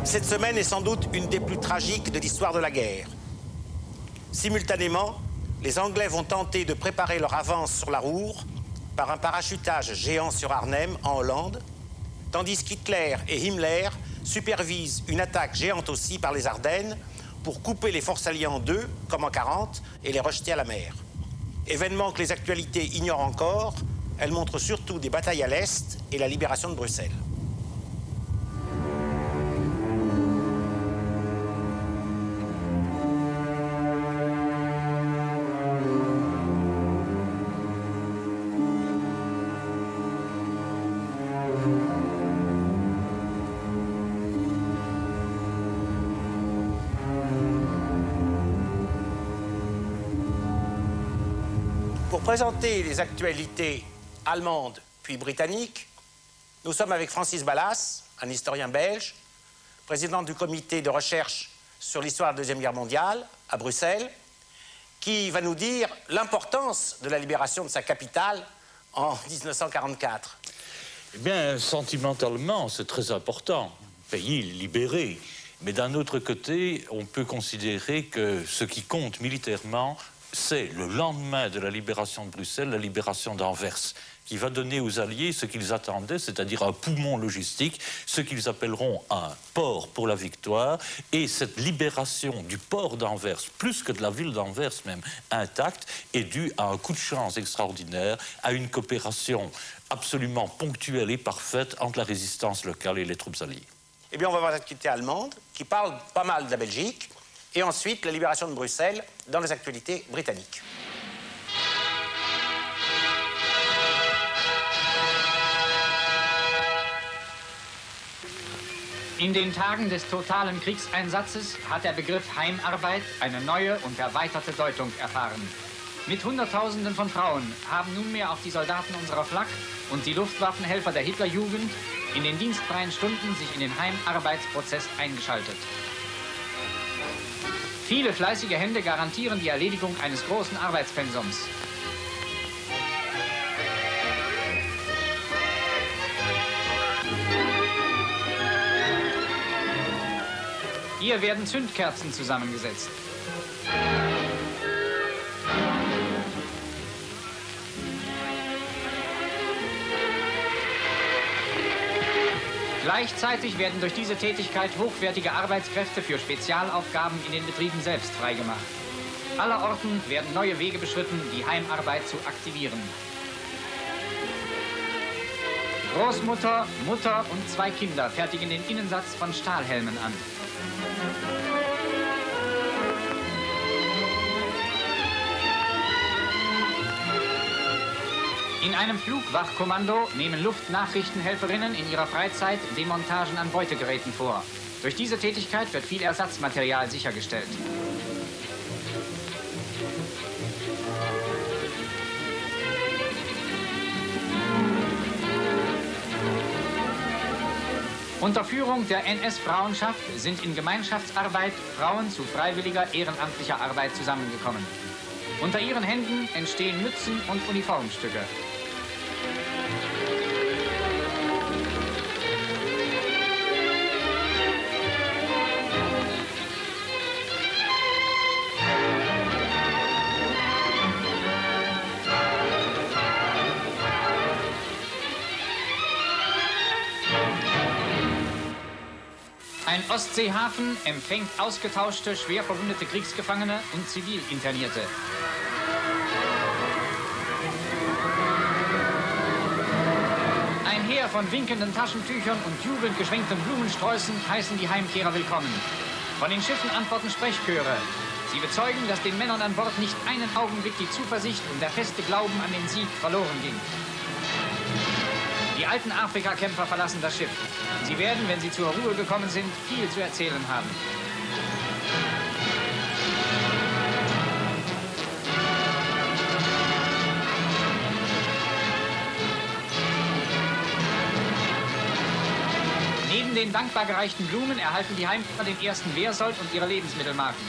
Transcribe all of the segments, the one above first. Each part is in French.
Cette semaine est sans doute une des plus tragiques de l'histoire de la guerre. Simultanément, les Anglais vont tenter de préparer leur avance sur la Roure par un parachutage géant sur Arnhem, en Hollande, tandis qu'Hitler et Himmler supervisent une attaque géante aussi par les Ardennes pour couper les forces alliées en deux, comme en 1940, et les rejeter à la mer. Événement que les actualités ignorent encore, elles montrent surtout des batailles à l'Est et la libération de Bruxelles. Pour présenter les actualités allemandes puis britanniques, nous sommes avec Francis Ballas, un historien belge, président du comité de recherche sur l'histoire de la Deuxième Guerre mondiale à Bruxelles, qui va nous dire l'importance de la libération de sa capitale en 1944. Eh bien, sentimentalement, c'est très important, pays libéré. Mais d'un autre côté, on peut considérer que ce qui compte militairement, c'est le lendemain de la libération de Bruxelles, la libération d'Anvers, qui va donner aux Alliés ce qu'ils attendaient, c'est-à-dire un poumon logistique, ce qu'ils appelleront un port pour la victoire. Et cette libération du port d'Anvers, plus que de la ville d'Anvers même, intacte, est due à un coup de chance extraordinaire, à une coopération absolument ponctuelle et parfaite entre la résistance locale et les troupes alliées. Eh bien, on va voir l'actualité allemande, qui parle pas mal de la Belgique, et ensuite la libération de Bruxelles dans les actualités britanniques. In den Tagen des totalen Kriegseinsatzes hat der Begriff Heimarbeit eine neue und erweiterte Deutung erfahren. Mit Hunderttausenden von Frauen haben nunmehr auch die Soldaten unserer Flak und die Luftwaffenhelfer der Hitlerjugend in den dienstfreien Stunden sich in den Heimarbeitsprozess eingeschaltet. Viele fleißige Hände garantieren die Erledigung eines großen Arbeitspensums. Hier werden Zündkerzen zusammengesetzt. Gleichzeitig werden durch diese Tätigkeit hochwertige Arbeitskräfte für Spezialaufgaben in den Betrieben selbst freigemacht. Allerorten werden neue Wege beschritten, die Heimarbeit zu aktivieren. Großmutter, Mutter und 2 Kinder fertigen den Innensatz von Stahlhelmen an. In einem Flugwachkommando nehmen Luftnachrichtenhelferinnen in ihrer Freizeit Demontagen an Beutegeräten vor. Durch diese Tätigkeit wird viel Ersatzmaterial sichergestellt. Unter Führung der NS-Frauenschaft sind in Gemeinschaftsarbeit Frauen zu freiwilliger ehrenamtlicher Arbeit zusammengekommen. Unter ihren Händen entstehen Mützen und Uniformstücke. Ein Ostseehafen empfängt ausgetauschte, schwer verwundete Kriegsgefangene und Zivilinternierte. Ein Heer von winkenden Taschentüchern und jubelnd geschwenkten Blumensträußen heißen die Heimkehrer willkommen. Von den Schiffen antworten Sprechchöre. Sie bezeugen, dass den Männern an Bord nicht einen Augenblick die Zuversicht und der feste Glauben an den Sieg verloren ging. Die alten Afrikakämpfer verlassen das Schiff. Sie werden, wenn sie zur Ruhe gekommen sind, viel zu erzählen haben. Neben den dankbar gereichten Blumen erhalten die Heimkehrer den ersten Wehrsold und ihre Lebensmittelmarken.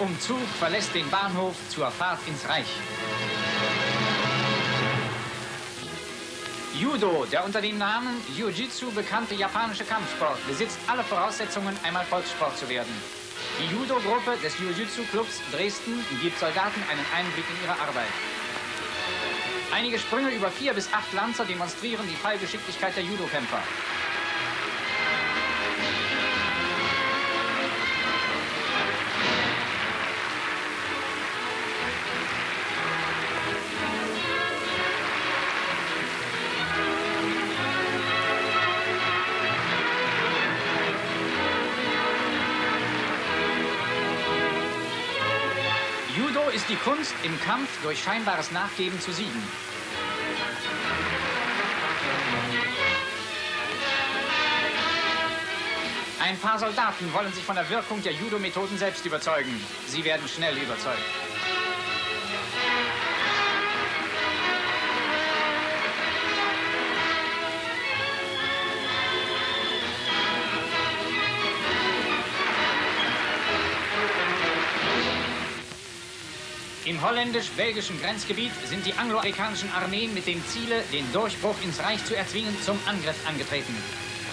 Umzug verlässt den Bahnhof zur Fahrt ins Reich. Judo, der unter dem Namen Jiu-Jitsu bekannte japanische Kampfsport, besitzt alle Voraussetzungen, einmal Volkssport zu werden. Die Judo-Gruppe des Jiu-Jitsu-Clubs Dresden gibt Soldaten einen Einblick in ihre Arbeit. Einige Sprünge über 4 bis 8 Lanzer demonstrieren die Fallgeschicklichkeit der Judokämpfer. Judo ist die Kunst, im Kampf durch scheinbares Nachgeben zu siegen. Ein paar Soldaten wollen sich von der Wirkung der Judo-Methoden selbst überzeugen. Sie werden schnell überzeugt. Im holländisch-belgischen Grenzgebiet sind die angloamerikanischen Armeen mit dem Ziele, den Durchbruch ins Reich zu erzwingen, zum Angriff angetreten.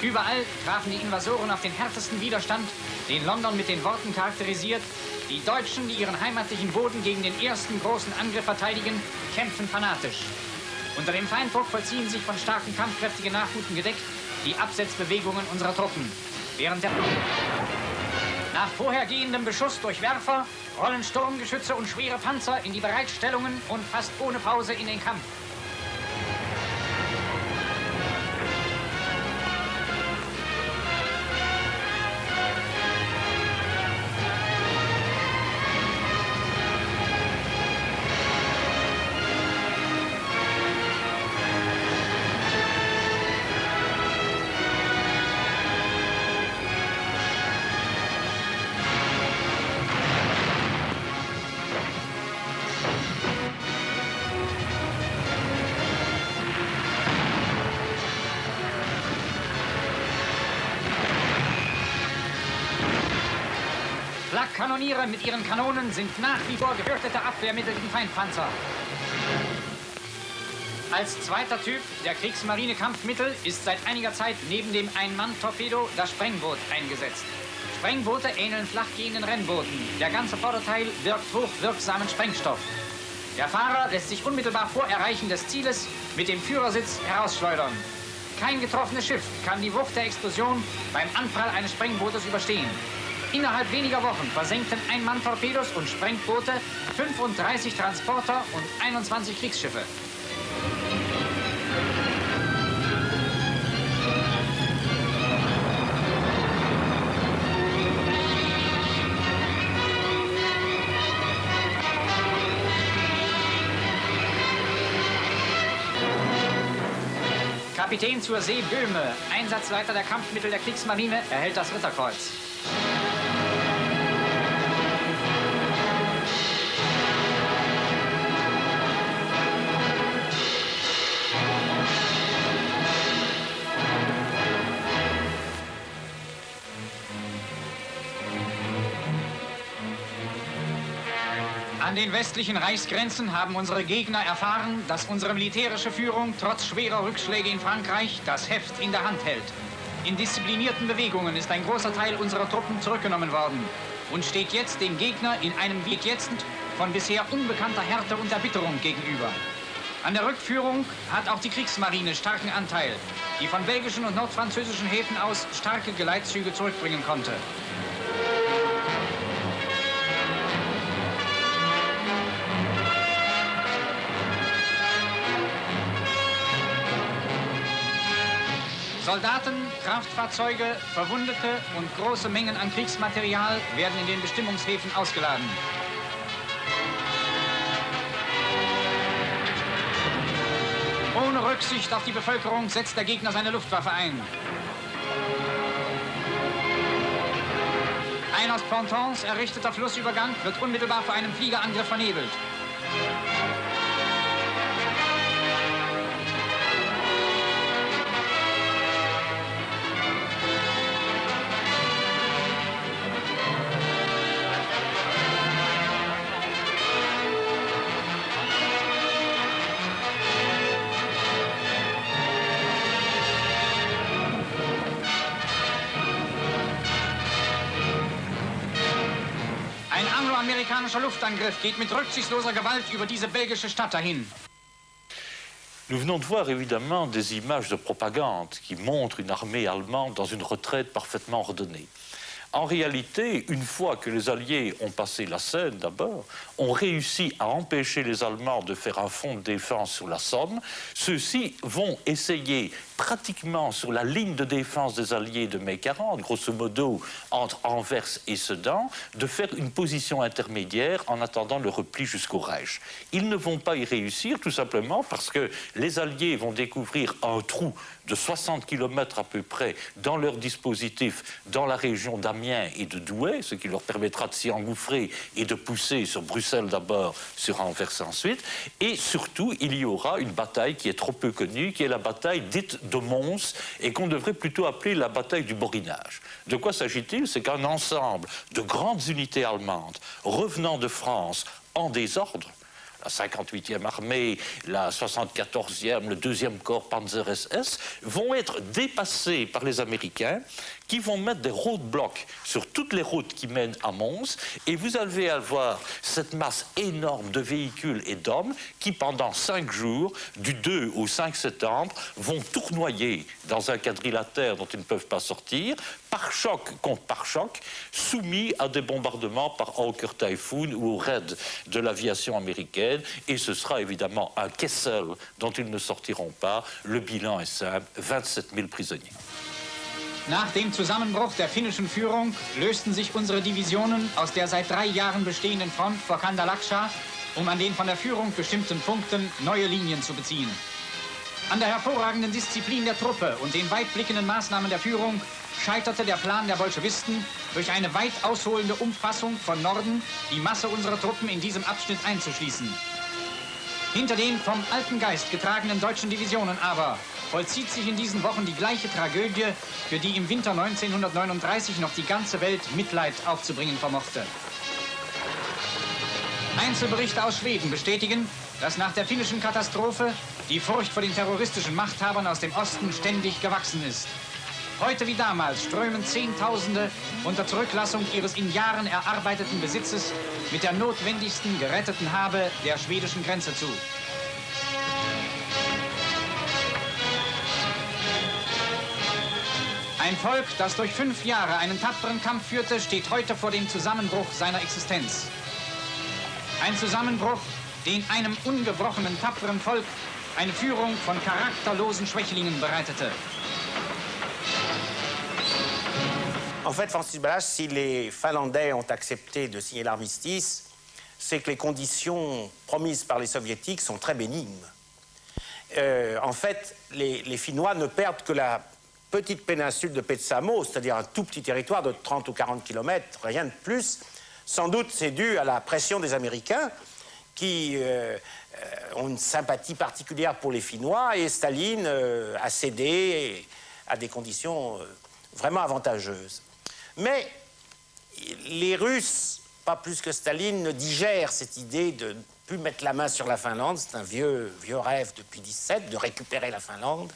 Überall trafen die Invasoren auf den härtesten Widerstand, den London mit den Worten charakterisiert: Die Deutschen, die ihren heimatlichen Boden gegen den ersten großen Angriff verteidigen, kämpfen fanatisch. Unter dem Feinddruck vollziehen sich von starken kampfkräftigen Nachhuten gedeckt die Absetzbewegungen unserer Truppen. Während der Nach vorhergehendem Beschuss durch Werfer rollen Sturmgeschütze und schwere Panzer in die Bereitstellungen und fast ohne Pause in den Kampf. Flakkanoniere mit ihren Kanonen sind nach wie vor gefürchtete Abwehrmittel gegen Feindpanzer. Als zweiter Typ der Kriegsmarine-Kampfmittel ist seit einiger Zeit neben dem Ein-Mann-Torpedo das Sprengboot eingesetzt. Sprengboote ähneln flachgehenden Rennbooten. Der ganze Vorderteil birgt hochwirksamen Sprengstoff. Der Fahrer lässt sich unmittelbar vor Erreichen des Zieles mit dem Führersitz herausschleudern. Kein getroffenes Schiff kann die Wucht der Explosion beim Anprall eines Sprengbootes überstehen. Innerhalb weniger Wochen versenkten Ein-Mann-Torpedos und Sprengboote 35 Transporter und 21 Kriegsschiffe. Kapitän zur See Böhme, Einsatzleiter der Kampfmittel der Kriegsmarine, erhält das Ritterkreuz. An den westlichen Reichsgrenzen haben unsere Gegner erfahren, dass unsere militärische Führung trotz schwerer Rückschläge in Frankreich das Heft in der Hand hält. In disziplinierten Bewegungen ist ein großer Teil unserer Truppen zurückgenommen worden und steht jetzt dem Gegner in einem Weg jetzt von bisher unbekannter Härte und Erbitterung gegenüber. An der Rückführung hat auch die Kriegsmarine starken Anteil, die von belgischen und nordfranzösischen Häfen aus starke Geleitzüge zurückbringen konnte. Soldaten, Kraftfahrzeuge, Verwundete und große Mengen an Kriegsmaterial werden in den Bestimmungshäfen ausgeladen. Ohne Rücksicht auf die Bevölkerung setzt der Gegner seine Luftwaffe ein. Ein aus Pontons errichteter Flussübergang wird unmittelbar vor einem Fliegerangriff vernebelt. angloamerikanischer Luftangriff geht mit rücksichtsloser Gewalt über diese belgische Stadt dahin. Nous venons de voir évidemment des images de propagande qui montrent une armée allemande dans une retraite parfaitement ordonnée. En réalité, une fois que les Alliés ont passé la Seine d'abord, ont réussi à empêcher les Allemands de faire un front de défense sur la Somme, ceux-ci vont essayer pratiquement sur la ligne de défense des Alliés de mai 40, grosso modo entre Anvers et Sedan, de faire une position intermédiaire en attendant le repli jusqu'au Reich. Ils ne vont pas y réussir tout simplement parce que les Alliés vont découvrir un trou de 60 km à peu près dans leur dispositif dans la région d'Amiens et de Douai, ce qui leur permettra de s'y engouffrer et de pousser sur Bruxelles d'abord, sur Anvers ensuite. Et surtout, il y aura une bataille qui est trop peu connue, qui est la bataille dite de Mons et qu'on devrait plutôt appeler la bataille du Borinage. De quoi s'agit-il? C'est qu'un ensemble de grandes unités allemandes revenant de France en désordre, la 58e armée, la 74e, le 2e corps Panzer SS, vont être dépassés par les Américains qui vont mettre des roadblocks sur toutes les routes qui mènent à Mons, et vous allez avoir cette masse énorme de véhicules et d'hommes qui, pendant 5 jours, du 2 au 5 septembre, vont tournoyer dans un quadrilatère dont ils ne peuvent pas sortir, par choc contre par choc, soumis à des bombardements par Hawker Typhoon ou au raid de l'aviation américaine, et ce sera évidemment un Kessel dont ils ne sortiront pas. Le bilan est simple, 27 000 prisonniers. Nach dem Zusammenbruch der finnischen Führung lösten sich unsere Divisionen aus der seit 3 Jahren bestehenden Front vor Kandalaksha, um an den von der Führung bestimmten Punkten neue Linien zu beziehen. An der hervorragenden Disziplin der Truppe und den weitblickenden Maßnahmen der Führung scheiterte der Plan der Bolschewisten, durch eine weit ausholende Umfassung von Norden die Masse unserer Truppen in diesem Abschnitt einzuschließen. Hinter den vom alten Geist getragenen deutschen Divisionen aber vollzieht sich in diesen Wochen die gleiche Tragödie, für die im Winter 1939 noch die ganze Welt Mitleid aufzubringen vermochte. Einzelberichte aus Schweden bestätigen, dass nach der finnischen Katastrophe die Furcht vor den terroristischen Machthabern aus dem Osten ständig gewachsen ist. Heute wie damals strömen Zehntausende unter Zurücklassung ihres in Jahren erarbeiteten Besitzes mit der notwendigsten geretteten Habe der schwedischen Grenze zu. Ein Volk, das durch 5 Jahre einen tapferen Kampf führte, steht heute vor dem Zusammenbruch seiner Existenz. Ein Zusammenbruch, den einem ungebrochenen, tapferen Volk eine Führung von charakterlosen Schwächlingen bereitete. En fait, Francis Balázs, si les Finlandais ont accepté de signer l'armistice, c'est que les conditions promises par les Soviétiques sont très bénignes. En fait, les Finnois ne perdent que la petite péninsule de Petsamo, c'est-à-dire un tout petit territoire de 30 ou 40 km, rien de plus. Sans doute, c'est dû à la pression des Américains qui ont une sympathie particulière pour les Finnois, et Staline a cédé à des conditions vraiment avantageuses. Mais les Russes, pas plus que Staline, ne digèrent cette idée de ne plus mettre la main sur la Finlande. C'est un vieux rêve depuis 1917, de récupérer la Finlande.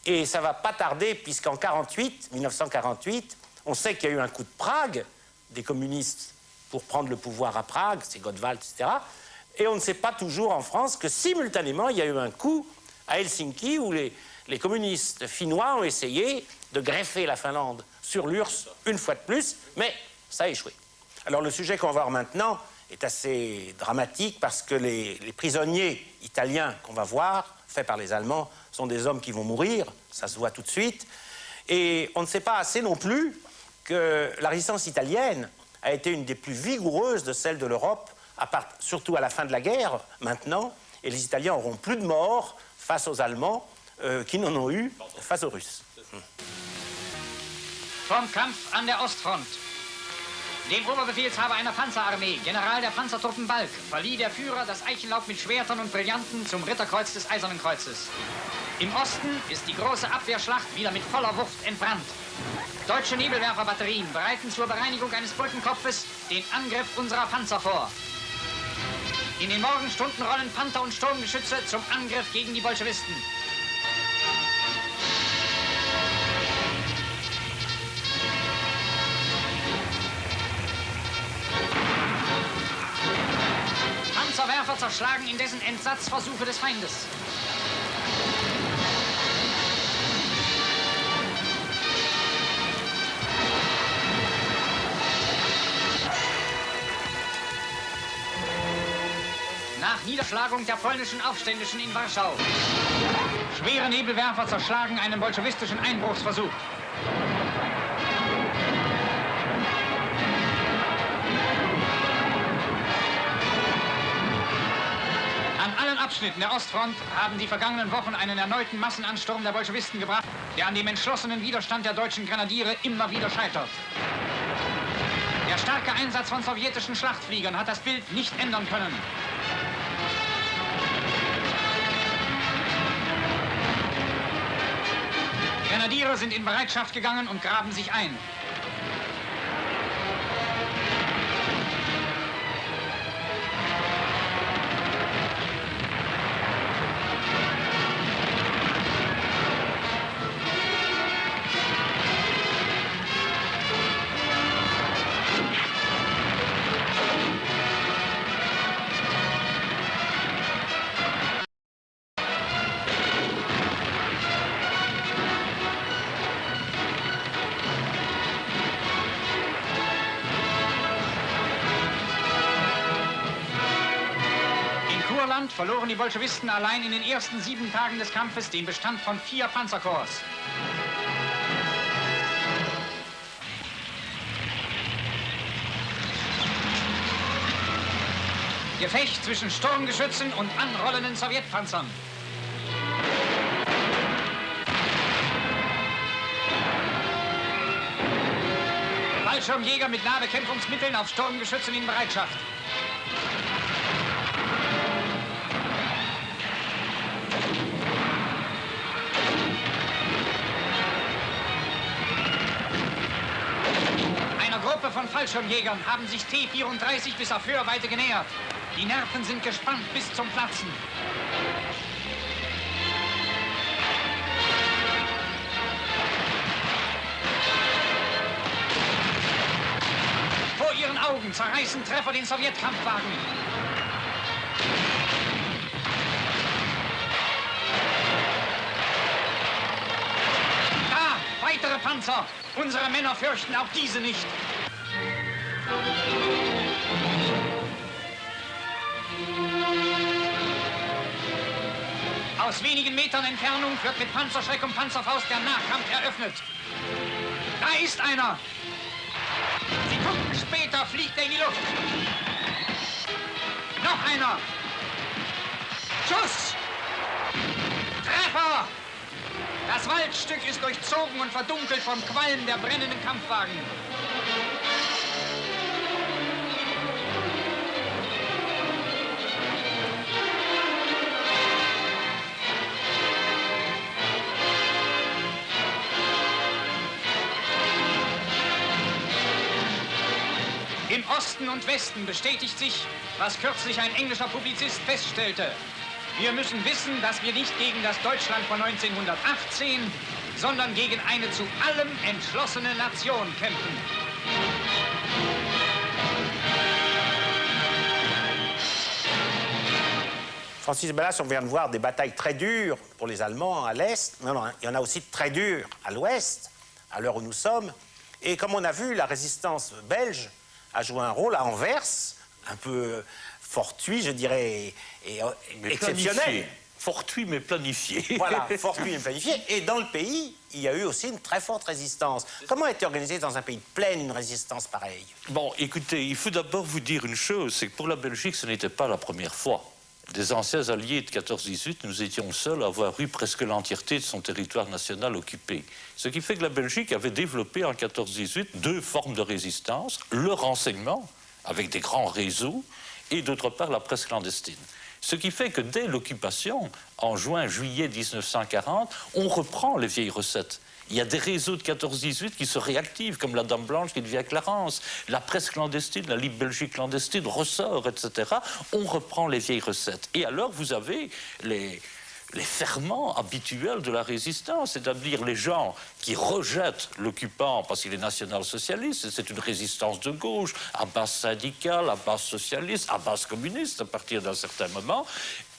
Et ça ne va pas tarder, puisqu'en 1948, on sait qu'il y a eu un coup de Prague des communistes pour prendre le pouvoir à Prague, c'est Godwald, etc. Et on ne sait pas toujours en France que simultanément, il y a eu un coup à Helsinki où les communistes finnois ont essayé de greffer la Finlande sur l'URSS une fois de plus, mais ça a échoué. Alors le sujet qu'on va voir maintenant est assez dramatique parce que les prisonniers italiens qu'on va voir, faits par les Allemands, sont des hommes qui vont mourir, ça se voit tout de suite. Et on ne sait pas assez non plus que la résistance italienne a été une des plus vigoureuses de celles de l'Europe, surtout à la fin de la guerre, maintenant, et les Italiens auront plus de morts face aux Allemands qui n'en ont eu face aux Russes. Vom Kampf an der Ostfront. Dem Oberbefehlshaber einer Panzerarmee, General der Panzertruppen Balck, verlieh der Führer das Eichenlaub mit Schwertern und Brillanten zum Ritterkreuz des Eisernen Kreuzes. Im Osten ist die große Abwehrschlacht wieder mit voller Wucht entbrannt. Deutsche Nebelwerferbatterien bereiten zur Bereinigung eines Brückenkopfes den Angriff unserer Panzer vor. In den Morgenstunden rollen Panther und Sturmgeschütze zum Angriff gegen die Bolschewisten. Panzer zerschlagen indessen Entsatzversuche des Feindes. Nach Niederschlagung der polnischen Aufständischen in Warschau. Schwere Nebelwerfer zerschlagen einen bolschewistischen Einbruchsversuch. An allen Abschnitten der Ostfront haben die vergangenen Wochen einen erneuten Massenansturm der Bolschewisten gebracht, der an dem entschlossenen Widerstand der deutschen Grenadiere immer wieder scheitert. Der starke Einsatz von sowjetischen Schlachtfliegern hat das Bild nicht ändern können. Grenadiere sind in Bereitschaft gegangen und graben sich ein. Verloren die Bolschewisten allein in den ersten 7 Tagen des Kampfes den Bestand von 4 Panzerkorps. Gefecht zwischen Sturmgeschützen und anrollenden Sowjetpanzern. Fallschirmjäger mit Nahbekämpfungsmitteln auf Sturmgeschützen in Bereitschaft. Von Fallschirmjägern haben sich T-34 bis auf Hörweite genähert. Die Nerven sind gespannt bis zum Platzen. Vor ihren Augen zerreißen Treffer den Sowjetkampfwagen. Da, weitere Panzer. Unsere Männer fürchten auch diese nicht. Aus wenigen Metern Entfernung wird mit Panzerschreck und Panzerfaust der Nahkampf eröffnet. Da ist einer. Sekunden später fliegt er in die Luft. Noch einer. Schuss! Treffer! Das Waldstück ist durchzogen und verdunkelt vom Qualm der brennenden Kampfwagen. Im Osten und Westen bestätigt sich, was kürzlich ein englischer Publizist feststellte. Wir müssen wissen, dass wir nicht gegen das Deutschland von 1918, sondern gegen eine zu allem entschlossene Nation kämpfen. Francis Ballas, on vient de voir des batailles très dures pour les Allemands à l'Est. Non, non, il y en a aussi de très dures à l'Ouest, à l'heure où nous sommes. Et comme on a vu, la résistance belge a joué un rôle à Anvers, un peu fortuit, je dirais, et exceptionnel. Planifié. Fortuit, mais planifié. Voilà, fortuit mais planifié. Et dans le pays, il y a eu aussi une très forte résistance. Comment a été organisée dans un pays de plaine une résistance pareille? Bon, écoutez, il faut d'abord vous dire une chose, c'est que pour la Belgique, ce n'était pas la première fois. Des anciens alliés de 14-18, nous étions seuls à avoir eu presque l'entièreté de son territoire national occupé. Ce qui fait que la Belgique avait développé en 14-18 deux formes de résistance, le renseignement, avec des grands réseaux, et d'autre part la presse clandestine. Ce qui fait que dès l'occupation, en juin-juillet 1940, on reprend les vieilles recettes. Il y a des réseaux de 14-18 qui se réactivent, comme la Dame Blanche qui devient Clarence. La presse clandestine, la Libre Belgique clandestine ressort, etc. On reprend les vieilles recettes. Et alors, vous avez les ferments habituels de la résistance, c'est-à-dire les gens qui rejettent l'occupant parce qu'il est national-socialiste, c'est une résistance de gauche, à base syndicale, à base socialiste, à base communiste à partir d'un certain moment.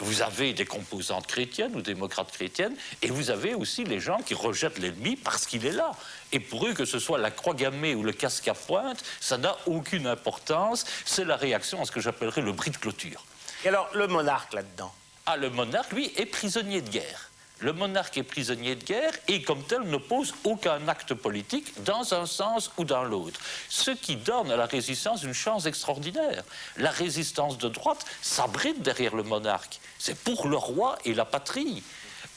Vous avez des composantes chrétiennes ou démocrates chrétiennes, et vous avez aussi les gens qui rejettent l'ennemi parce qu'il est là. Et pour eux, que ce soit la croix gammée ou le casque à pointe, ça n'a aucune importance. C'est la réaction à ce que j'appellerais le bris de clôture. Et alors, le monarque là-dedans? Ah, le monarque, lui, est prisonnier de guerre. Le monarque est prisonnier de guerre et, comme tel, ne pose aucun acte politique dans un sens ou dans l'autre. Ce qui donne à la résistance une chance extraordinaire. La résistance de droite s'abrite derrière le monarque. C'est pour le roi et la patrie.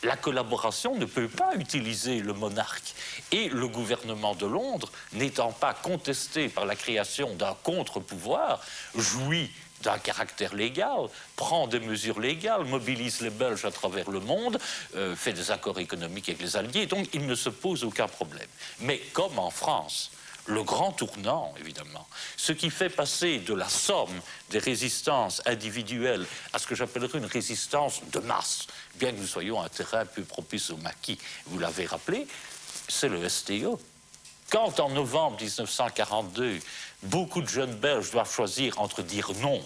La collaboration ne peut pas utiliser le monarque. Et le gouvernement de Londres, n'étant pas contesté par la création d'un contre-pouvoir, jouit d'un caractère légal, prend des mesures légales, mobilise les Belges à travers le monde, fait des accords économiques avec les Alliés, donc il ne se pose aucun problème. Mais comme en France, le grand tournant, évidemment, ce qui fait passer de la somme des résistances individuelles à ce que j'appellerais une résistance de masse, bien que nous soyons un terrain peu propice au maquis, vous l'avez rappelé, c'est le STO. Quand en novembre 1942, beaucoup de jeunes Belges doivent choisir entre dire non,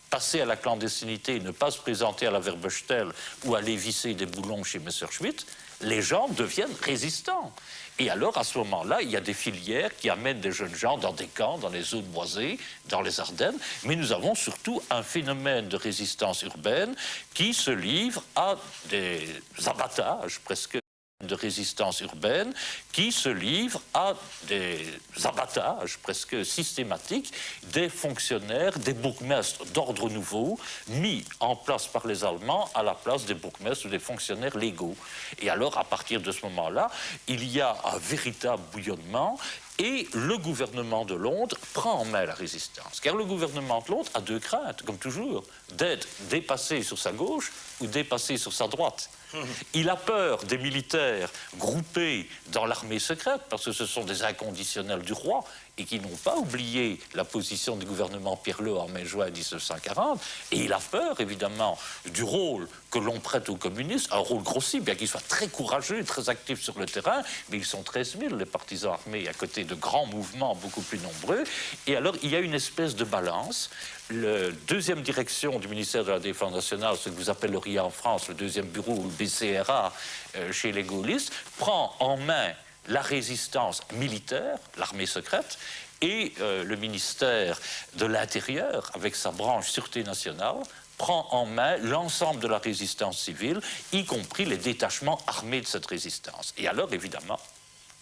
passer à la clandestinité, ne pas se présenter à la Werbestel ou aller visser des boulons chez Messerschmitt, les gens deviennent résistants. Et alors, à ce moment-là, il y a des filières qui amènent des jeunes gens dans des camps, dans les zones boisées, dans les Ardennes. Mais nous avons surtout un phénomène de résistance urbaine qui se livre à des abattages presque de résistance urbaine qui se livre à des abattages presque systématiques des fonctionnaires, des bourgmestres d'ordre nouveau mis en place par les Allemands à la place des bourgmestres ou des fonctionnaires légaux. Et alors, à partir de ce moment-là, il y a un véritable bouillonnement. Et le gouvernement de Londres prend en main la résistance. Car le gouvernement de Londres a deux craintes, comme toujours, d'être dépassé sur sa gauche ou dépassé sur sa droite. Il a peur des militaires groupés dans l'armée secrète, parce que ce sont des inconditionnels du roi, et qui n'ont pas oublié la position du gouvernement Pirlo en mai-juin 1940. Et il a peur, évidemment, du rôle que l'on prête aux communistes, un rôle grossier, bien qu'ils soient très courageux et très actifs sur le terrain, mais ils sont 13 000, les partisans armés, à côté de grands mouvements beaucoup plus nombreux. Et alors, il y a une espèce de balance. La deuxième direction du ministère de la Défense nationale, ce que vous appelleriez en France le deuxième bureau, ou le BCRA, chez les gaullistes, prend en main la résistance militaire, l'armée secrète, et le ministère de l'Intérieur, avec sa branche Sûreté nationale, prend en main l'ensemble de la résistance civile, y compris les détachements armés de cette résistance. Et alors, évidemment,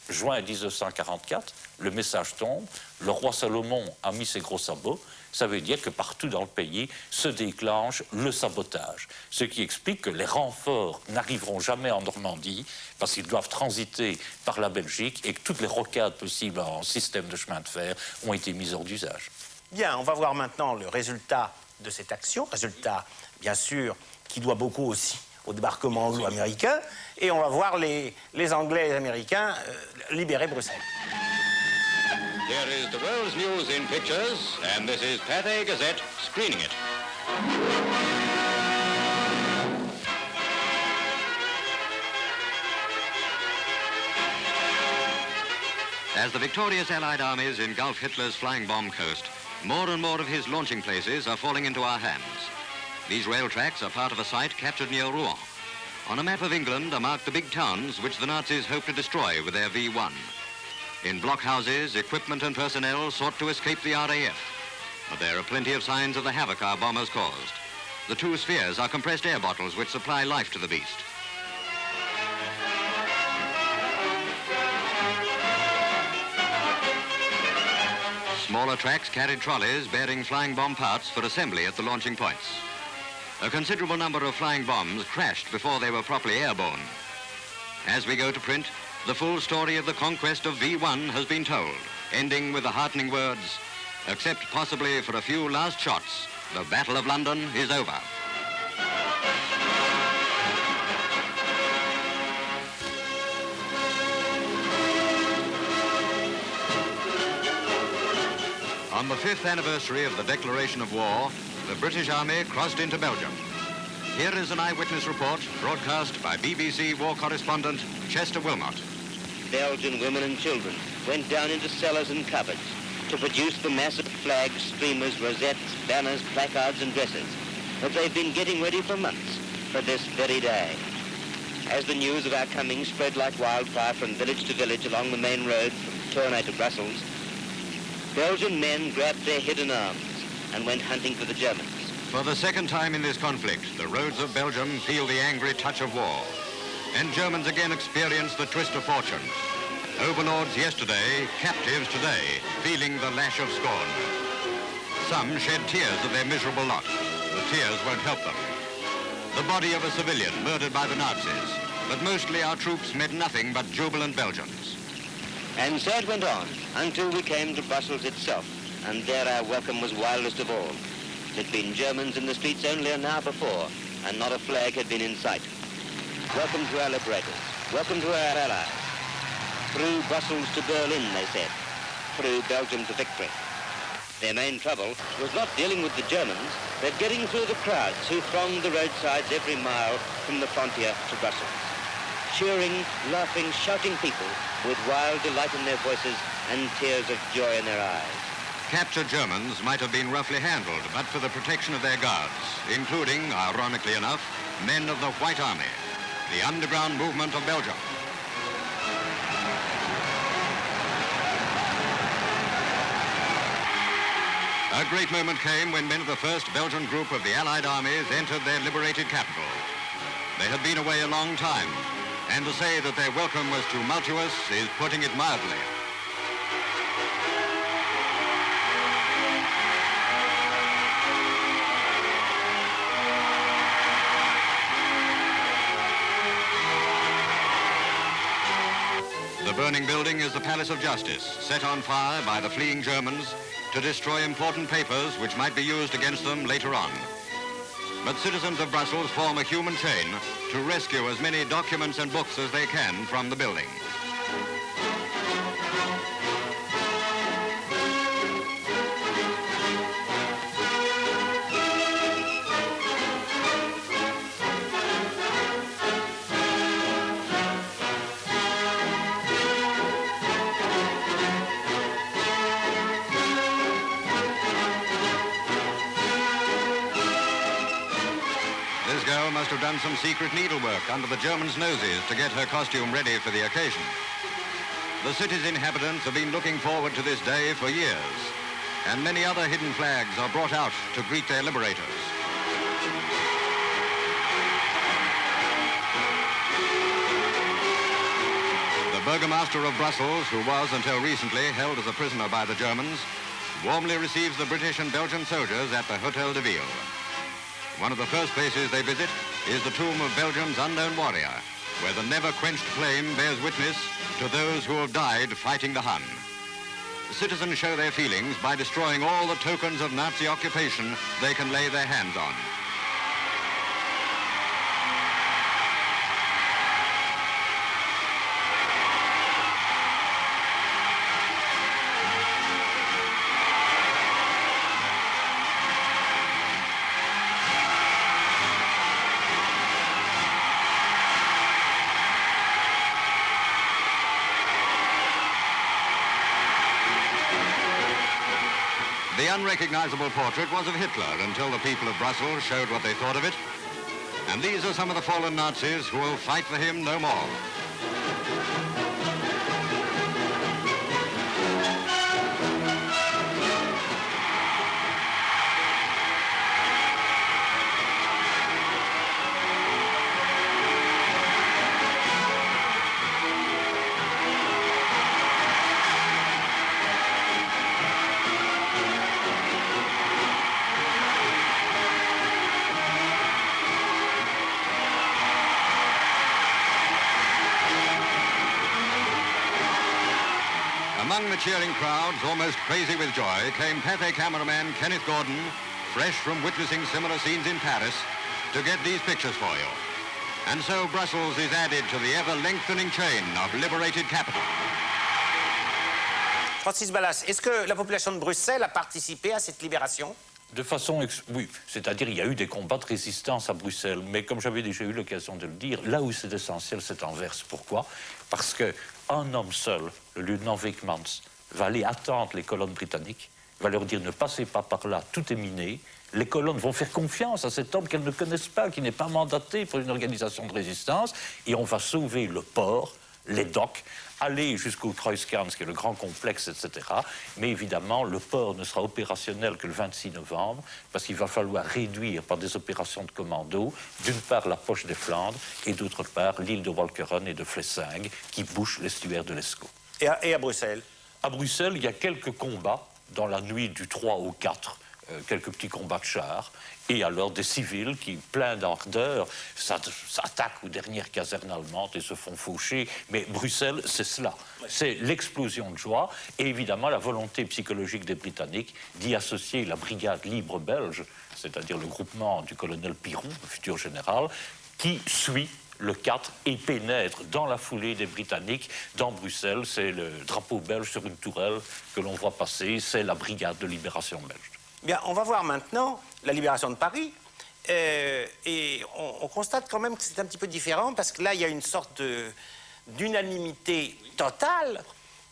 juin 1944, le message tombe, le roi Salomon a mis ses gros sabots. Ça veut dire que partout dans le pays se déclenche le sabotage. Ce qui explique que les renforts n'arriveront jamais en Normandie parce qu'ils doivent transiter par la Belgique et que toutes les rocades possibles en système de chemin de fer ont été mises hors d'usage. Bien, on va voir maintenant le résultat de cette action. Résultat, bien sûr, qui doit beaucoup aussi au débarquement anglo-américain. Et on va voir les Anglais et les Américains libérer Bruxelles. Here is the world's news in pictures, and this is Pathé Gazette screening it. As the victorious Allied armies engulf Hitler's flying bomb coast, more and more of his launching places are falling into our hands. These rail tracks are part of a site captured near Rouen. On a map of England are marked the big towns which the Nazis hope to destroy with their V1. In blockhouses, equipment and personnel sought to escape the RAF. But there are plenty of signs of the havoc our bombers caused. The two spheres are compressed air bottles which supply life to the beast. Smaller tracks carried trolleys bearing flying bomb parts for assembly at the launching points. A considerable number of flying bombs crashed before they were properly airborne. As we go to print, the full story of the conquest of V1 has been told, ending with the heartening words, except possibly for a few last shots, the Battle of London is over. On the 5th anniversary of the declaration of war, the British Army crossed into Belgium. Here is an eyewitness report broadcast by BBC war correspondent Chester Wilmot. Belgian women and children went down into cellars and cupboards to produce the massive flags, streamers, rosettes, banners, placards and dresses that they've been getting ready for months for this very day. As the news of our coming spread like wildfire from village to village along the main road from Tournai to Brussels, Belgian men grabbed their hidden arms and went hunting for the Germans. For the second time in this conflict, the roads of Belgium feel the angry touch of war. And Germans again experience the twist of fortune. Overlords yesterday, captives today, feeling the lash of scorn. Some shed tears at their miserable lot. The tears won't help them. The body of a civilian murdered by the Nazis, but mostly our troops met nothing but jubilant Belgians. And so it went on until we came to Brussels itself, and there our welcome was wildest of all. There'd been Germans in the streets only an hour before, and not a flag had been in sight. Welcome to our liberators. Welcome to our allies. Through Brussels to Berlin, they said. Through Belgium to victory. Their main trouble was not dealing with the Germans, but getting through the crowds who thronged the roadsides every mile from the frontier to Brussels. Cheering, laughing, shouting people with wild delight in their voices and tears of joy in their eyes. Captured Germans might have been roughly handled, but for the protection of their guards, including, ironically enough, men of the White Army, the underground movement of Belgium. A great moment came when men of the first Belgian group of the Allied armies entered their liberated capital. They had been away a long time, and to say that their welcome was tumultuous is putting it mildly. The burning building is the Palace of Justice, set on fire by the fleeing Germans to destroy important papers which might be used against them later on. But citizens of Brussels form a human chain to rescue as many documents and books as they can from the building. Must have done some secret needlework under the Germans' noses to get her costume ready for the occasion. The city's inhabitants have been looking forward to this day for years, and many other hidden flags are brought out to greet their liberators. The Burgomaster of Brussels, who was until recently held as a prisoner by the Germans, warmly receives the British and Belgian soldiers at the Hotel de Ville. One of the first places they visit is the tomb of Belgium's unknown warrior, where the never-quenched flame bears witness to those who have died fighting the Hun. Citizens show their feelings by destroying all the tokens of Nazi occupation they can lay their hands on. The unrecognizable portrait was of Hitler until the people of Brussels showed what they thought of it. And these are some of the fallen Nazis who will fight for him no more. Among the cheering crowds, almost crazy with joy, came Pathé cameraman Kenneth Gordon, fresh from witnessing similar scenes in Paris, to get these pictures for you. And so Brussels is added to the ever-lengthening chain of liberated capital. Francis Ballas, est-ce que la population de Bruxelles a participé à cette libération? De façon... Oui, c'est-à-dire il y a eu des combats de résistance à Bruxelles, mais comme j'avais déjà eu l'occasion de le dire, là où c'est essentiel, c'est Anvers. Pourquoi? Parce qu'un homme seul, le lieutenant Weekmans, va aller attendre les colonnes britanniques, va leur dire ne passez pas par là, tout est miné. Les colonnes vont faire confiance à cet homme qu'elles ne connaissent pas, qui n'est pas mandaté pour une organisation de résistance, et on va sauver le port, les docks, aller jusqu'au Kreuzkans, qui est le grand complexe, etc. Mais évidemment, le port ne sera opérationnel que le 26 novembre, parce qu'il va falloir réduire par des opérations de commando, d'une part la poche des Flandres, et d'autre part l'île de Walcheren et de Flessingue, qui bouchent l'estuaire de l'Escaut. Et à Bruxelles? À Bruxelles, il y a quelques combats dans la nuit du 3 au 4, quelques petits combats de chars, et alors des civils qui, pleins d'ardeur, s'attaquent aux dernières casernes allemandes et se font faucher. Mais Bruxelles, c'est cela. C'est l'explosion de joie et évidemment la volonté psychologique des Britanniques d'y associer la brigade libre belge, c'est-à-dire le groupement du colonel Piron, le futur général, qui suit le 4 et pénètre dans la foulée des Britanniques dans Bruxelles. C'est le drapeau belge sur une tourelle que l'on voit passer, c'est la brigade de libération belge. Bien, on va voir maintenant la libération de Paris. Et on constate quand même que c'est un petit peu différent parce que là, il y a une sorte d'unanimité totale,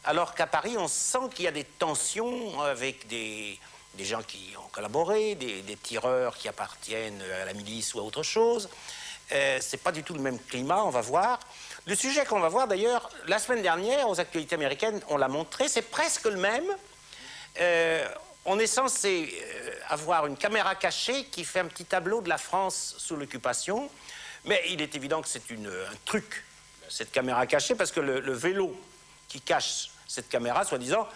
alors qu'à Paris, on sent qu'il y a des tensions avec des gens qui ont collaboré, des tireurs qui appartiennent à la milice ou à autre chose. C'est pas du tout le même climat, on va voir. Le sujet qu'on va voir, d'ailleurs, la semaine dernière, aux actualités américaines, on l'a montré, c'est presque le même. On est censé avoir une caméra cachée qui fait un petit tableau de la France sous l'occupation, mais il est évident que c'est un truc, cette caméra cachée, parce que le vélo qui cache cette caméra, soi-disant,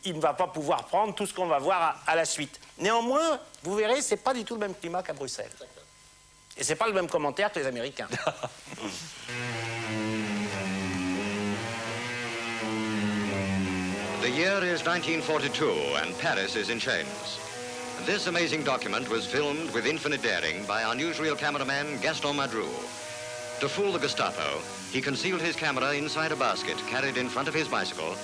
il ne va pas pouvoir prendre tout ce qu'on va voir à la suite. Néanmoins, vous verrez, c'est pas du tout le même climat qu'à Bruxelles. Et c'est pas le même commentaire que les Américains. The year is 1942 and Paris is in chains. This amazing document was filmed with infinite daring by our newsreel cameraman Gaston Madrou. To fool the Gestapo, he concealed his camera inside a basket carried in front of his bicycle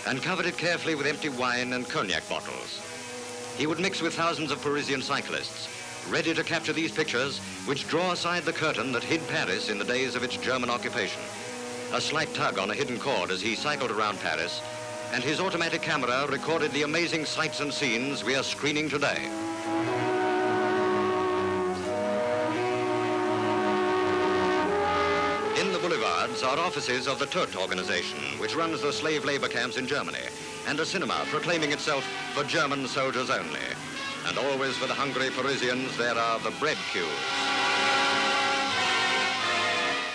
and covered it carefully with empty wine and cognac bottles. He would mix with thousands of Parisian cyclists, ready to capture these pictures which draw aside the curtain that hid Paris in the days of its German occupation. A slight tug on a hidden cord as he cycled around Paris, and his automatic camera recorded the amazing sights and scenes we are screening today. In the boulevards are offices of the Todt organization, which runs the slave labor camps in Germany, and a cinema proclaiming itself for German soldiers only. And always for the hungry Parisians, there are the bread queues.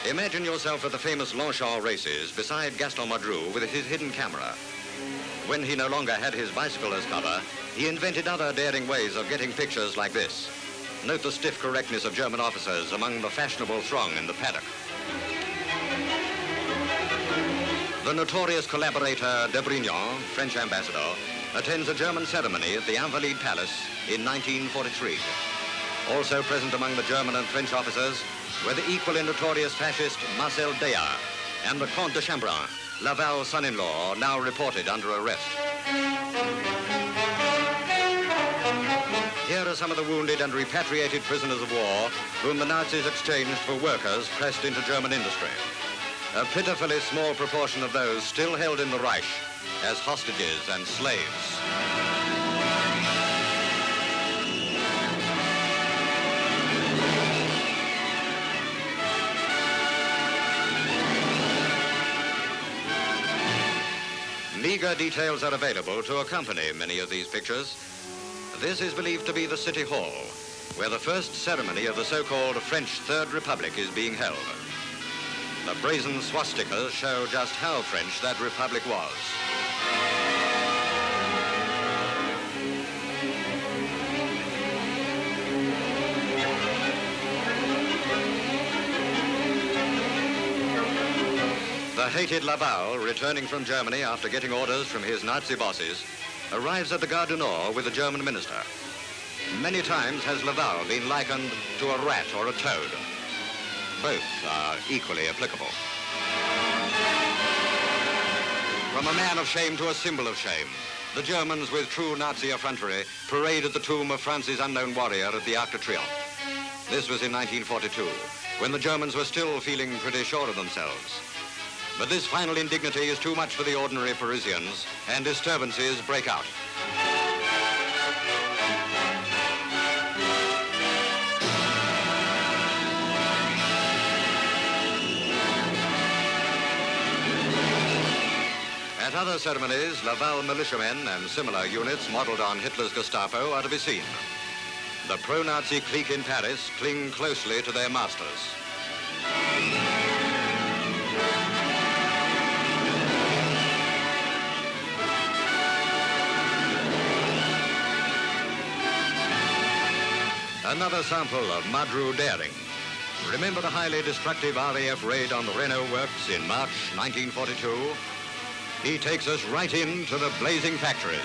Imagine yourself at the famous Longchamp races beside Gaston Madrou with his hidden camera. When he no longer had his bicycle as cover, he invented other daring ways of getting pictures like this. Note the stiff correctness of German officers among the fashionable throng in the paddock. The notorious collaborator de Brignon, French ambassador, attends a German ceremony at the Invalides Palace in 1943. Also present among the German and French officers were the equally notorious fascist Marcel Deya and the Comte de Chambrin, Laval's son-in-law, now reported under arrest. Here are some of the wounded and repatriated prisoners of war whom the Nazis exchanged for workers pressed into German industry. A pitifully small proportion of those still held in the Reich as hostages and slaves. Meager details are available to accompany many of these pictures. This is believed to be the City Hall, where the first ceremony of the so-called French Third Republic is being held. The brazen swastikas show just how French that republic was. The hated Laval, returning from Germany after getting orders from his Nazi bosses, arrives at the Gare du Nord with the German minister. Many times has Laval been likened to a rat or a toad. Both are equally applicable. From a man of shame to a symbol of shame, the Germans, with true Nazi effrontery, paraded the tomb of France's unknown warrior at the Arc de Triomphe. This was in 1942, when the Germans were still feeling pretty sure of themselves. But this final indignity is too much for the ordinary Parisians, and disturbances break out. At other ceremonies, Laval militiamen and similar units modeled on Hitler's Gestapo are to be seen. The pro-Nazi clique in Paris cling closely to their masters. Another sample of Madru daring. Remember the highly destructive RAF raid on the Renault works in March 1942? He takes us right into the blazing factories.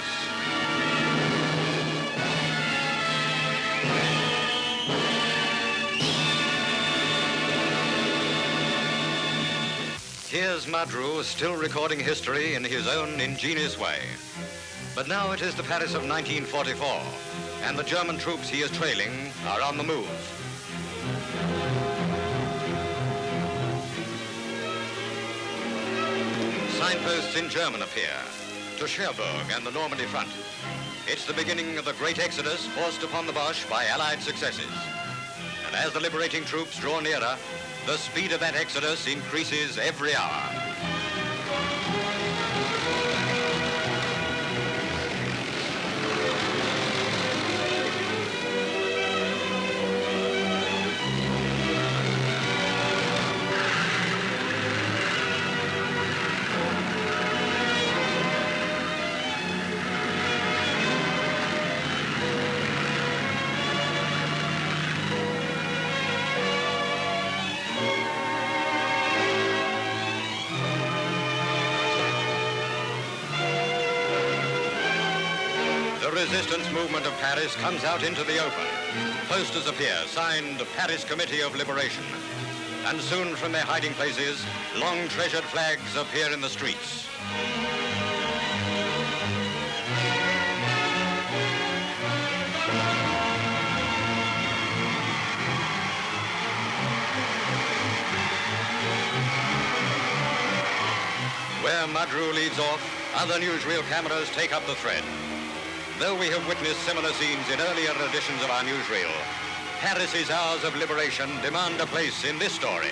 Here's Madru still recording history in his own ingenious way. But now it is the Paris of 1944, and the German troops he is trailing are on the move. Signposts in German appear, to Cherbourg and the Normandy front. It's the beginning of the great exodus forced upon the Boche by Allied successes. And as the liberating troops draw nearer, the speed of that exodus increases every hour. The resistance movement of Paris comes out into the open. Posters appear, signed Paris Committee of Liberation. And soon from their hiding places, long-treasured flags appear in the streets. Where Madru leads off, other newsreel cameras take up the thread. Though we have witnessed similar scenes in earlier editions of our newsreel, Paris's hours of liberation demand a place in this story.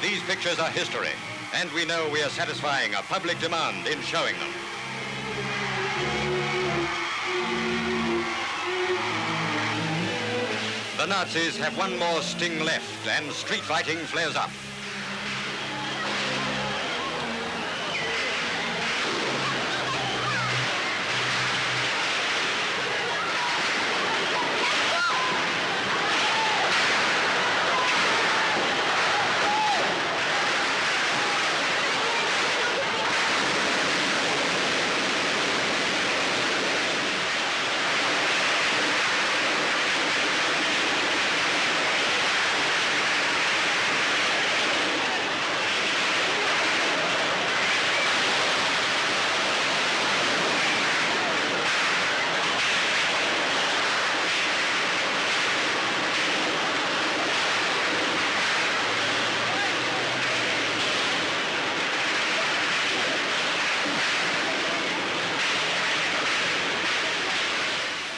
These pictures are history, and we know we are satisfying a public demand in showing them. The Nazis have one more sting left, and street fighting flares up.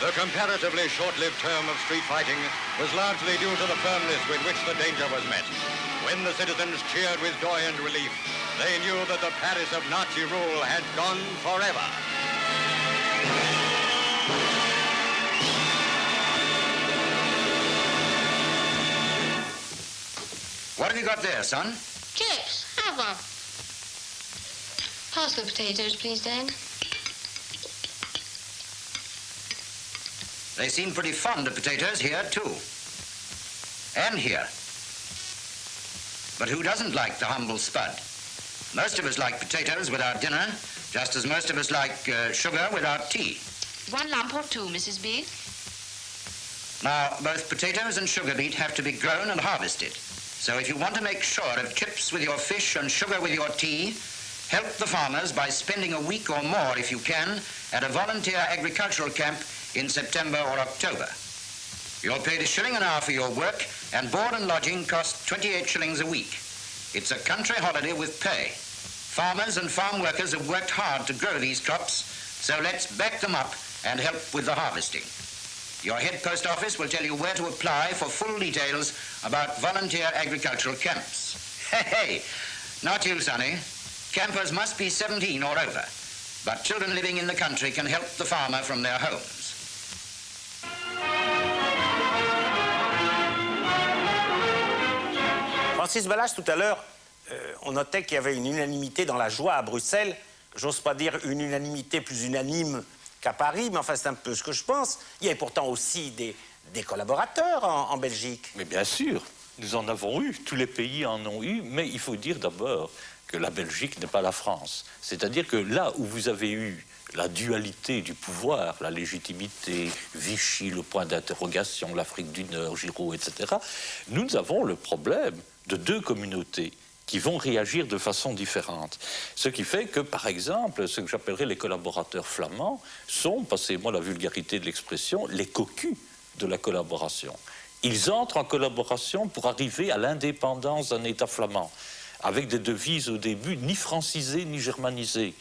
The comparatively short-lived term of street fighting was largely due to the firmness with which the danger was met. When the citizens cheered with joy and relief, they knew that the Paris of Nazi rule had gone forever. What have you got there, son? Chips. Have one. Pass the potatoes, please, Dad. They seem pretty fond of potatoes here, too. And here. But who doesn't like the humble spud? Most of us like potatoes with our dinner, just as most of us like sugar with our tea. 1 lump or 2, Mrs. B. Now, both potatoes and sugar beet have to be grown and harvested. So if you want to make sure of chips with your fish and sugar with your tea, Help the farmers by spending a week or more, if you can, at a volunteer agricultural camp in September or October. You're paid $1 an hour for your work, and board and lodging cost 28 shillings a week. It's a country holiday with pay. Farmers and farm workers have worked hard to grow these crops, so let's back them up and help with the harvesting. Your head post office will tell you where to apply for full details about volunteer agricultural camps. Hey, not you, Sonny. Campers must be 17 or over, but children living in the country can help the farmer from their homes. Francis Balach, tout à l'heure, on notait qu'il y avait une unanimité dans la joie à Bruxelles. J'ose pas dire une unanimité plus unanime qu'à Paris, mais enfin, c'est un peu ce que je pense. Il y avait pourtant aussi des collaborateurs en Belgique. Mais bien sûr, nous en avons eu, tous les pays en ont eu, mais il faut dire d'abord que la Belgique n'est pas la France. C'est-à-dire que là où vous avez eu la dualité du pouvoir, la légitimité, Vichy, le point d'interrogation, l'Afrique du Nord, Giraud, etc., nous avons le problème de deux communautés qui vont réagir de façon différente. Ce qui fait que, par exemple, ce que j'appellerais les collaborateurs flamands sont, passez-moi la vulgarité de l'expression, les cocus de la collaboration. Ils entrent en collaboration pour arriver à l'indépendance d'un État flamand, avec des devises au début ni francisées ni germanisées.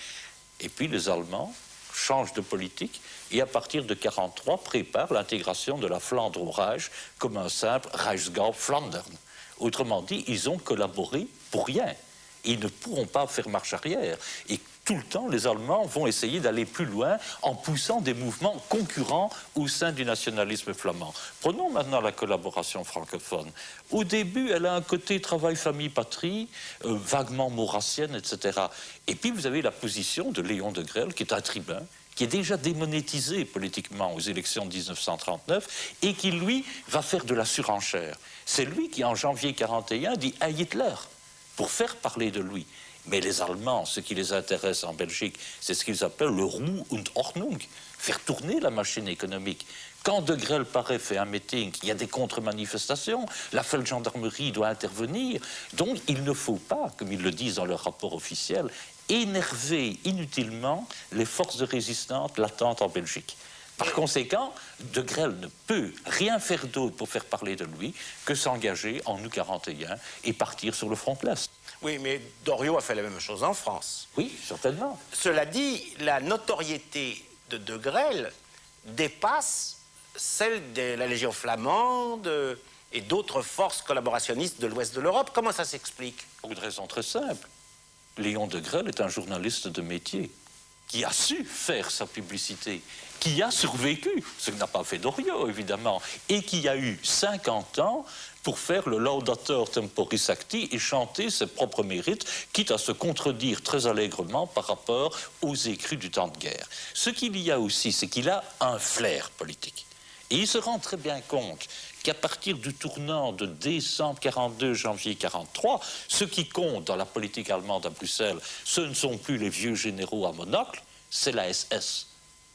Et puis les Allemands changent de politique et à partir de 1943 préparent l'intégration de la Flandre au Reich comme un simple Reichsgau Flandern. Autrement dit, ils ont collaboré pour rien. Ils ne pourront pas faire marche arrière. Et tout le temps, les Allemands vont essayer d'aller plus loin en poussant des mouvements concurrents au sein du nationalisme flamand. Prenons maintenant la collaboration francophone. Au début, elle a un côté travail, famille, patrie, vaguement maurassienne, etc. Et puis, vous avez la position de Léon de Grelle, qui est un tribun, qui est déjà démonétisé politiquement aux élections de 1939 et qui, lui, va faire de la surenchère. C'est lui qui, en janvier 1941, dit « à Hitler » pour faire parler de lui. Mais les Allemands, ce qui les intéresse en Belgique, c'est ce qu'ils appellent le Ruhe und Ordnung, faire tourner la machine économique. Quand De Grelle paraît, fait un meeting, il y a des contre-manifestations, la Feldgendarmerie doit intervenir. Donc il ne faut pas, comme ils le disent dans leur rapport officiel, énerver inutilement les forces de résistance latentes en Belgique. Par conséquent, De Grelle ne peut rien faire d'autre pour faire parler de lui que s'engager en août 1941 et partir sur le front de l'Est. Oui, mais Doriot a fait la même chose en France. Oui, certainement. Cela dit, la notoriété de De Grelle dépasse celle de la Légion flamande et d'autres forces collaborationnistes de l'ouest de l'Europe. Comment ça s'explique? Pour une raison très simple. Léon de Grelle est un journaliste de métier qui a su faire sa publicité, qui a survécu, ce que n'a pas fait Doriot, évidemment, et qui a eu 50 ans pour faire le Laudator Temporis Acti et chanter ses propres mérites, quitte à se contredire très allègrement par rapport aux écrits du temps de guerre. Ce qu'il y a aussi, c'est qu'il a un flair politique. Et il se rend très bien compte qu'à partir du tournant de décembre 42, janvier 43, ce qui compte dans la politique allemande à Bruxelles, ce ne sont plus les vieux généraux à monocle, c'est la SS.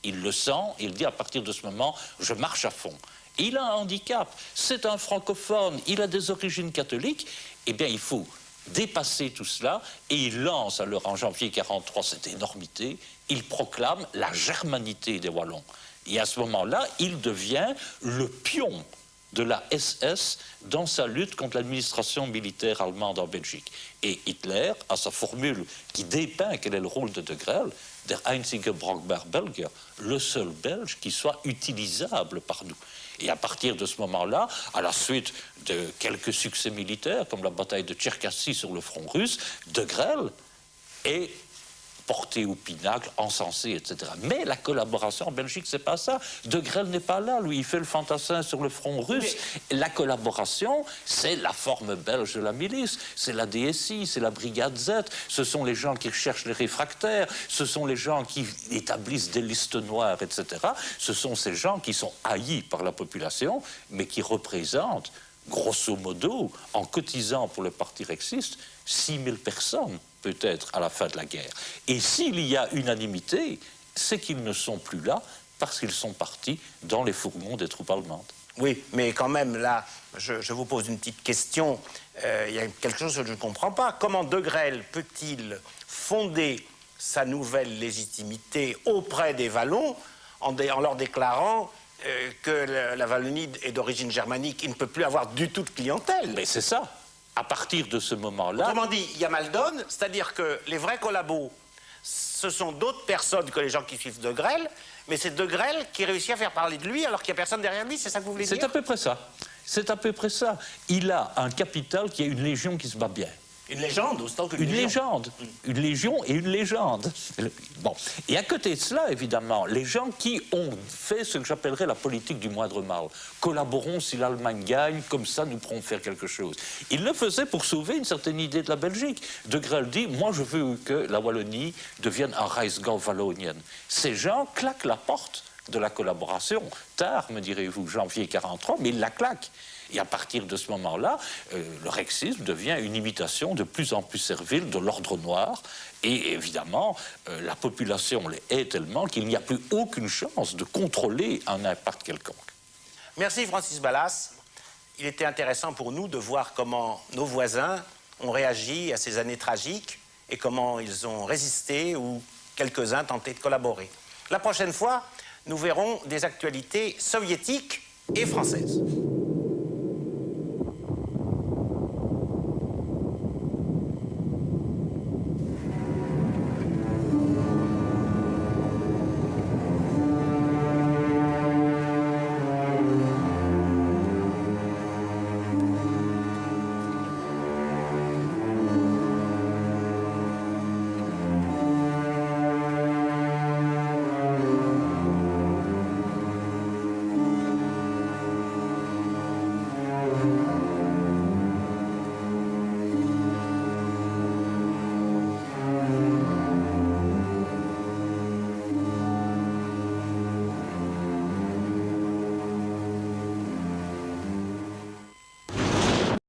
Il le sent, il dit à partir de ce moment, je marche à fond. Il a un handicap, c'est un francophone, il a des origines catholiques, eh bien il faut dépasser tout cela, et il lance alors en janvier 43 cette énormité, il proclame la germanité des Wallons. Et à ce moment-là, il devient le pion de la SS dans sa lutte contre l'administration militaire allemande en Belgique. Et Hitler a sa formule qui dépeint quel est le rôle de De Grelle, der einzige brauchbare Belgier, le seul Belge qui soit utilisable par nous. Et à partir de ce moment-là, à la suite de quelques succès militaires, comme la bataille de Tcherkassy sur le front russe, De Grelle est porté au pinacle, encensé, etc. Mais la collaboration en Belgique, c'est pas ça. De Grelle n'est pas là, lui, il fait le fantassin sur le front russe. Mais la collaboration, c'est la forme belge de la milice, c'est la DSI, c'est la brigade Z, ce sont les gens qui recherchent les réfractaires, ce sont les gens qui établissent des listes noires, etc. Ce sont ces gens qui sont haïs par la population, mais qui représentent, grosso modo, en cotisant pour le parti rexiste, 6 000 personnes, peut-être, à la fin de la guerre. Et s'il y a unanimité, c'est qu'ils ne sont plus là parce qu'ils sont partis dans les fourgons des troupes allemandes. Oui, mais quand même, là, je vous pose une petite question. Il y a quelque chose que je ne comprends pas. Comment De Grelle peut-il fondé sa nouvelle légitimité auprès des Wallons en leur déclarant que la Wallonie est d'origine germanique, il ne peut plus avoir du tout de clientèle. Mais c'est ça. À partir de ce moment-là... Autrement dit, il y a mal donne, c'est-à-dire que les vrais collabos, ce sont d'autres personnes que les gens qui suivent De Grelle, mais c'est De Grelle qui réussit à faire parler de lui alors qu'il n'y a personne derrière lui, c'est ça que vous voulez dire? C'est à peu près ça. C'est à peu près ça. Il a un capital qui a une légion qui se bat bien. Une légende, autant qu'une légende. Une légion et une légende. Bon. Et à côté de cela, évidemment, les gens qui ont fait ce que j'appellerais la politique du moindre mal. Collaborons si l'Allemagne gagne, comme ça nous pourrons faire quelque chose. Ils le faisaient pour sauver une certaine idée de la Belgique. De Grelle dit, moi je veux que la Wallonie devienne un Reichsgau wallonien. Ces gens claquent la porte de la collaboration. Tard, me direz-vous, janvier 1943, mais ils la claquent. Et à partir de ce moment-là, le rexisme devient une imitation de plus en plus servile de l'ordre noir. Et évidemment, la population les hait tellement qu'il n'y a plus aucune chance de contrôler un impact quelconque. Merci Francis Ballas. Il était intéressant pour nous de voir comment nos voisins ont réagi à ces années tragiques et comment ils ont résisté ou quelques-uns tentaient de collaborer. La prochaine fois, nous verrons des actualités soviétiques et françaises.